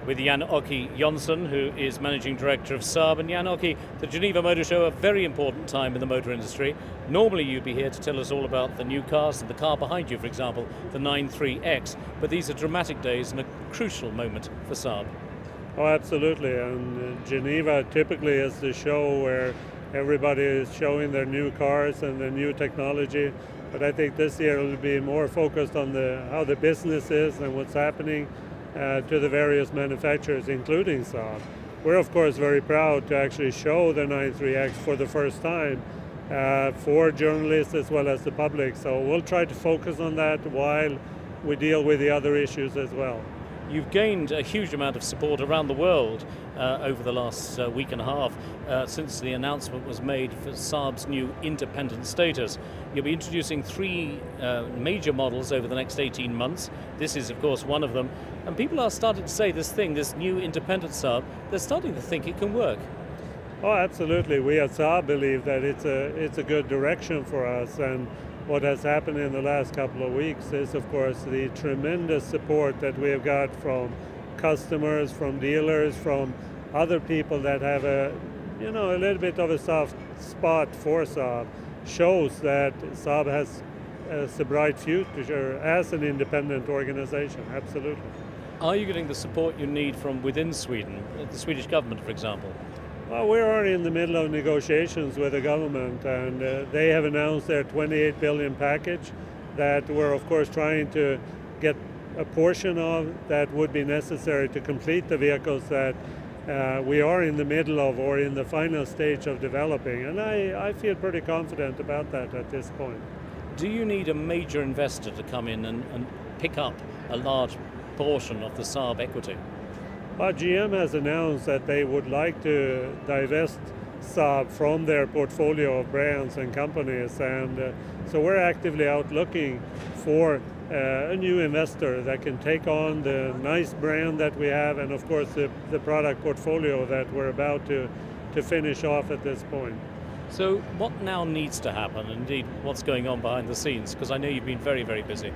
with Jan-Åke Jonsson, who is Managing Director of Saab. And Jan-Åke, the Geneva Motor Show, a very important time in the motor industry. Normally you'd be here to tell us all about the new cars, and the car behind you, for example, the 93X. But these are dramatic days and a crucial moment for Saab. Oh, absolutely. And Geneva typically is the show where everybody is showing their new cars and their new technology. But I think this year it will be more focused on how the business is and what's happening to the various manufacturers, including Saab. We're of course very proud to actually show the 93X for the first time for journalists as well as the public. So we'll try to focus on that while we deal with the other issues as well. You've gained a huge amount of support around the world over the last week and a half since the announcement was made for Saab's new independent status. You'll be introducing three major models over the next 18 months. This is, of course, one of them. And people are starting to say this new independent Saab, they're starting to think it can work. Oh, absolutely. We at Saab believe that it's a good direction for us. And what has happened in the last couple of weeks is, of course, the tremendous support that we have got from customers, from dealers, from other people that have a little bit of a soft spot for Saab, shows that Saab has a bright future as an independent organization. Absolutely. Are you getting the support you need from within Sweden, the Swedish government, for example? Well, we're already in the middle of negotiations with the government, and they have announced their 28 billion package that we're of course trying to get a portion of that would be necessary to complete the vehicles that we are in the middle of or in the final stage of developing. And I feel pretty confident about that at this point. Do you need a major investor to come in and pick up a large portion of the Saab equity? Well, GM has announced that they would like to divest Saab from their portfolio of brands and companies, and so we're actively out looking for a new investor that can take on the nice brand that we have and of course the product portfolio that we're about to finish off at this point. So what now needs to happen, indeed what's going on behind the scenes, because I know you've been very, very busy?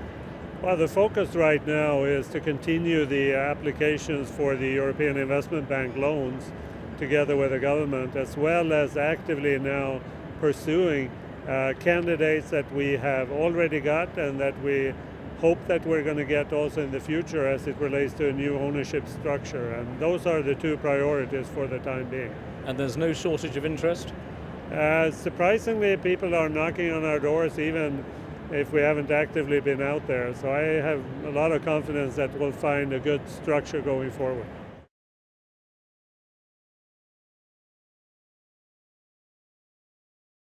Well, the focus right now is to continue the applications for the European Investment Bank loans together with the government, as well as actively now pursuing candidates that we have already got and that we hope that we're going to get also in the future as it relates to a new ownership structure. And those are the two priorities for the time being. And there's no shortage of interest? Surprisingly, people are knocking on our doors even if we haven't actively been out there. So I have a lot of confidence that we'll find a good structure going forward.